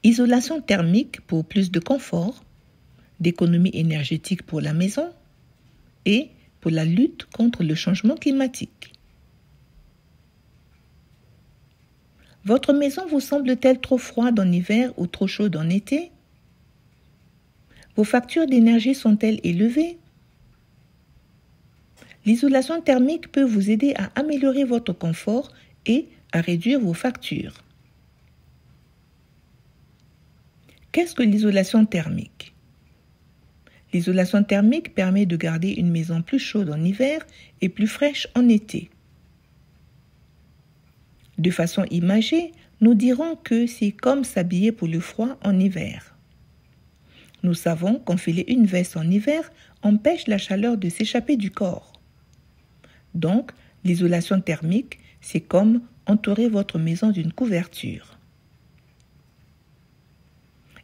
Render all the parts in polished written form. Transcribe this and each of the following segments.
Isolation thermique pour plus de confort, d'économie énergétique pour la maison et pour la lutte contre le changement climatique. Votre maison vous semble-t-elle trop froide en hiver ou trop chaude en été? Vos factures d'énergie sont-elles élevées? L'isolation thermique peut vous aider à améliorer votre confort et à réduire vos factures. Qu'est-ce que l'isolation thermique? L'isolation thermique permet de garder une maison plus chaude en hiver et plus fraîche en été. De façon imagée, nous dirons que c'est comme s'habiller pour le froid en hiver. Nous savons qu'enfiler une veste en hiver empêche la chaleur de s'échapper du corps. Donc, l'isolation thermique, c'est comme entourer votre maison d'une couverture.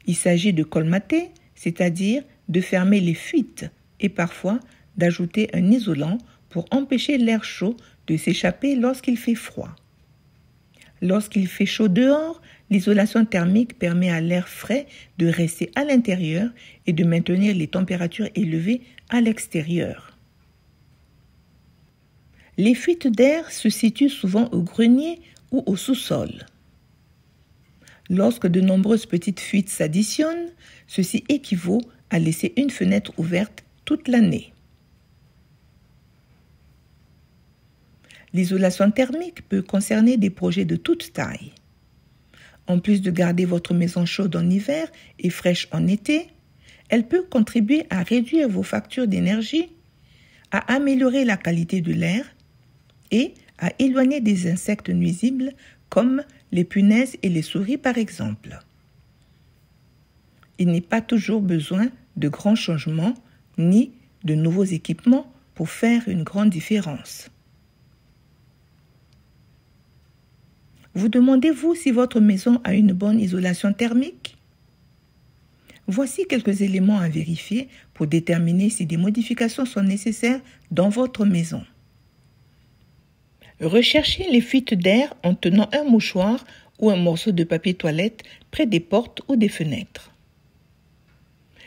Il s'agit de colmater, c'est-à-dire de fermer les fuites et parfois d'ajouter un isolant pour empêcher l'air chaud de s'échapper lorsqu'il fait froid. Lorsqu'il fait chaud dehors, l'isolation thermique permet à l'air frais de rester à l'intérieur et de maintenir les températures élevées à l'extérieur. Les fuites d'air se situent souvent au grenier ou au sous-sol. Lorsque de nombreuses petites fuites s'additionnent, ceci équivaut à laisser une fenêtre ouverte toute l'année. L'isolation thermique peut concerner des projets de toute taille. En plus de garder votre maison chaude en hiver et fraîche en été, elle peut contribuer à réduire vos factures d'énergie, à améliorer la qualité de l'air et à éloigner des insectes nuisibles comme les punaises et les souris par exemple. Il n'est pas toujours besoin de grands changements ni de nouveaux équipements pour faire une grande différence. Vous demandez-vous si votre maison a une bonne isolation thermique? Voici quelques éléments à vérifier pour déterminer si des modifications sont nécessaires dans votre maison. Recherchez les fuites d'air en tenant un mouchoir ou un morceau de papier toilette près des portes ou des fenêtres.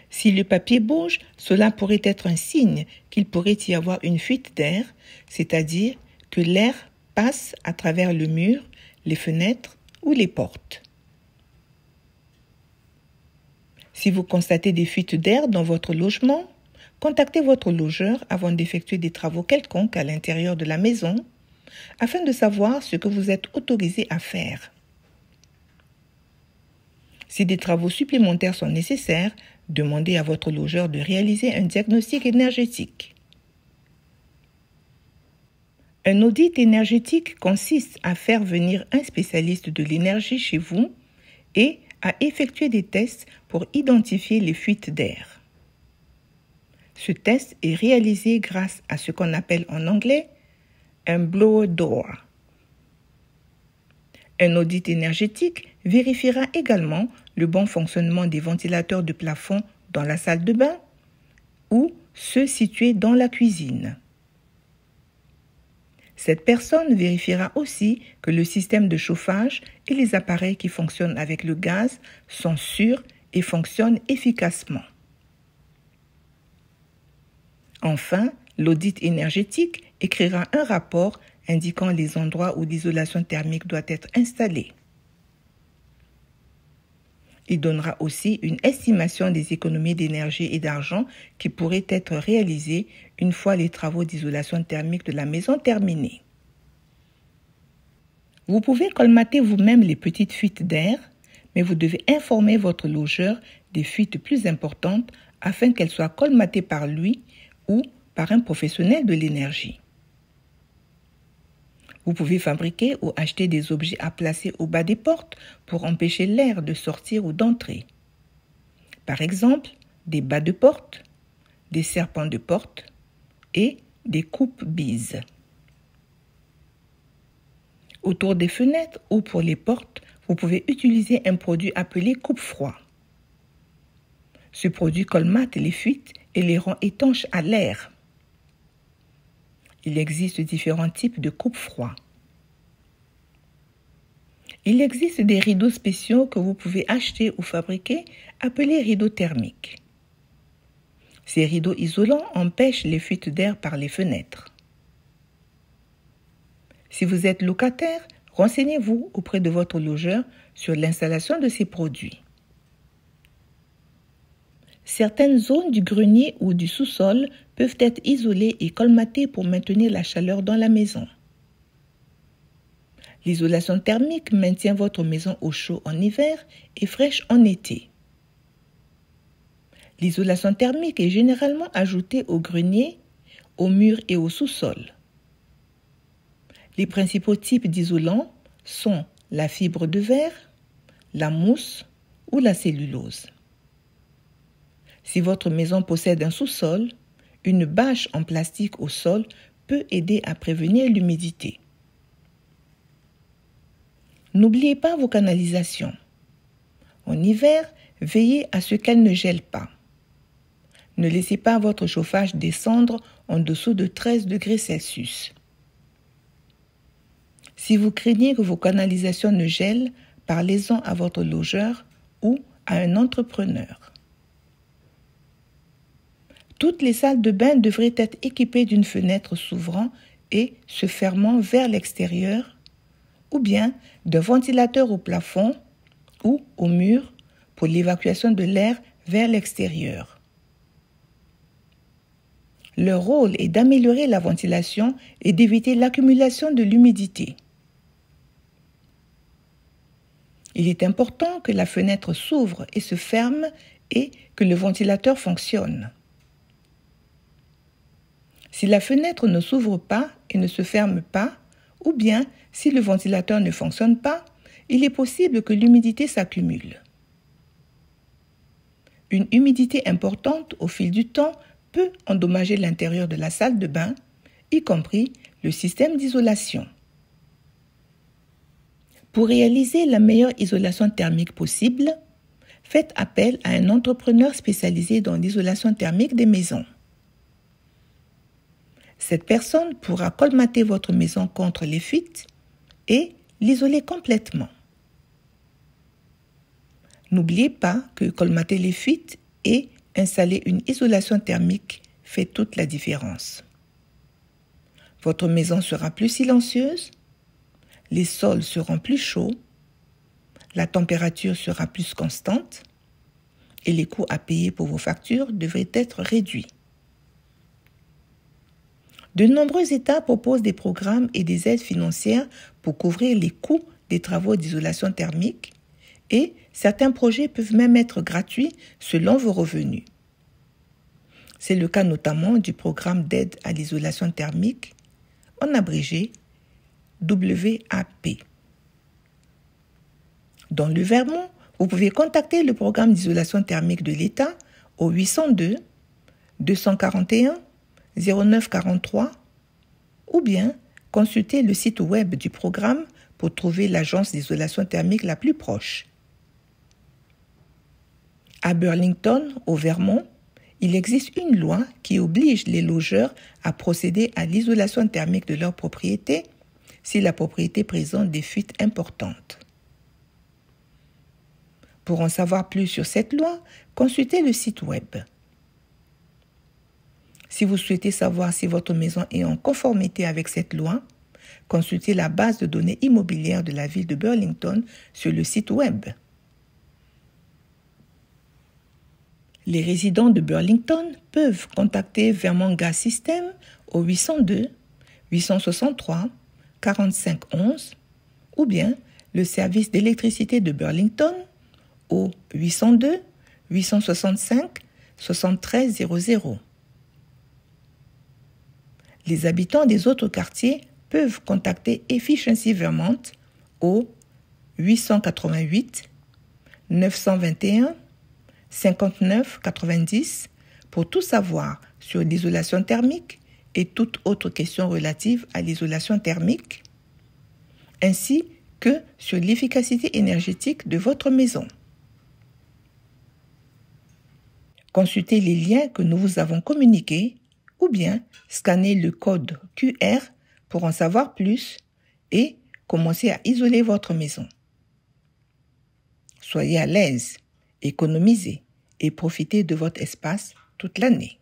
Si le papier bouge, cela pourrait être un signe qu'il pourrait y avoir une fuite d'air, c'est-à-dire que l'air passe à travers le mur, les fenêtres ou les portes. Si vous constatez des fuites d'air dans votre logement, contactez votre logeur avant d'effectuer des travaux quelconques à l'intérieur de la maison, afin de savoir ce que vous êtes autorisé à faire. Si des travaux supplémentaires sont nécessaires, demandez à votre logeur de réaliser un diagnostic énergétique. Un audit énergétique consiste à faire venir un spécialiste de l'énergie chez vous et à effectuer des tests pour identifier les fuites d'air. Ce test est réalisé grâce à ce qu'on appelle en anglais un blower door. Un audit énergétique vérifiera également le bon fonctionnement des ventilateurs de plafond dans la salle de bain ou ceux situés dans la cuisine. Cette personne vérifiera aussi que le système de chauffage et les appareils qui fonctionnent avec le gaz sont sûrs et fonctionnent efficacement. Enfin, l'audit énergétique écrira un rapport indiquant les endroits où l'isolation thermique doit être installée. Il donnera aussi une estimation des économies d'énergie et d'argent qui pourraient être réalisées une fois les travaux d'isolation thermique de la maison terminés. Vous pouvez colmater vous-même les petites fuites d'air, mais vous devez informer votre logeur des fuites plus importantes afin qu'elles soient colmatées par lui ou par un professionnel de l'énergie. Vous pouvez fabriquer ou acheter des objets à placer au bas des portes pour empêcher l'air de sortir ou d'entrer. Par exemple, des bas de porte, des serpents de porte et des coupes-bises. Autour des fenêtres ou pour les portes, vous pouvez utiliser un produit appelé coupe-froid. Ce produit colmate les fuites et les rend étanches à l'air. Il existe différents types de coupe-froid. Il existe des rideaux spéciaux que vous pouvez acheter ou fabriquer, appelés rideaux thermiques. Ces rideaux isolants empêchent les fuites d'air par les fenêtres. Si vous êtes locataire, renseignez-vous auprès de votre logeur sur l'installation de ces produits. Certaines zones du grenier ou du sous-sol peuvent être isolées et colmatées pour maintenir la chaleur dans la maison. L'isolation thermique maintient votre maison au chaud en hiver et fraîche en été. L'isolation thermique est généralement ajoutée au grenier, aux murs et au sous-sol. Les principaux types d'isolants sont la fibre de verre, la mousse ou la cellulose. Si votre maison possède un sous-sol, une bâche en plastique au sol peut aider à prévenir l'humidité. N'oubliez pas vos canalisations. En hiver, veillez à ce qu'elles ne gèlent pas. Ne laissez pas votre chauffage descendre en dessous de 13 degrés Celsius. Si vous craignez que vos canalisations ne gèlent, parlez-en à votre logeur ou à un entrepreneur. Toutes les salles de bain devraient être équipées d'une fenêtre s'ouvrant et se fermant vers l'extérieur, ou bien d'un ventilateur au plafond ou au mur pour l'évacuation de l'air vers l'extérieur. Leur rôle est d'améliorer la ventilation et d'éviter l'accumulation de l'humidité. Il est important que la fenêtre s'ouvre et se ferme et que le ventilateur fonctionne. Si la fenêtre ne s'ouvre pas et ne se ferme pas, ou bien si le ventilateur ne fonctionne pas, il est possible que l'humidité s'accumule. Une humidité importante au fil du temps peut endommager l'intérieur de la salle de bain, y compris le système d'isolation. Pour réaliser la meilleure isolation thermique possible, faites appel à un entrepreneur spécialisé dans l'isolation thermique des maisons. Cette personne pourra colmater votre maison contre les fuites et l'isoler complètement. N'oubliez pas que colmater les fuites et installer une isolation thermique fait toute la différence. Votre maison sera plus silencieuse, les sols seront plus chauds, la température sera plus constante et les coûts à payer pour vos factures devraient être réduits. De nombreux États proposent des programmes et des aides financières pour couvrir les coûts des travaux d'isolation thermique et certains projets peuvent même être gratuits selon vos revenus. C'est le cas notamment du programme d'aide à l'isolation thermique, en abrégé WAP. Dans le Vermont, vous pouvez contacter le programme d'isolation thermique de l'État au 802 241 0943 ou bien consulter le site web du programme pour trouver l'agence d'isolation thermique la plus proche. À Burlington, au Vermont, il existe une loi qui oblige les logeurs à procéder à l'isolation thermique de leur propriété si la propriété présente des fuites importantes. Pour en savoir plus sur cette loi, consultez le site web. Si vous souhaitez savoir si votre maison est en conformité avec cette loi, consultez la base de données immobilière de la ville de Burlington sur le site web. Les résidents de Burlington peuvent contacter Vermont Gas System au 802 863 4511 ou bien le service d'électricité de Burlington au 802 865 7300. Les habitants des autres quartiers peuvent contacter Efficiency Vermont au 888 921 59 90 pour tout savoir sur l'isolation thermique et toute autre question relative à l'isolation thermique, ainsi que sur l'efficacité énergétique de votre maison. Consultez les liens que nous vous avons communiqués ou bien scannez le code QR pour en savoir plus et commencer à isoler votre maison. Soyez à l'aise, économisez et profitez de votre espace toute l'année.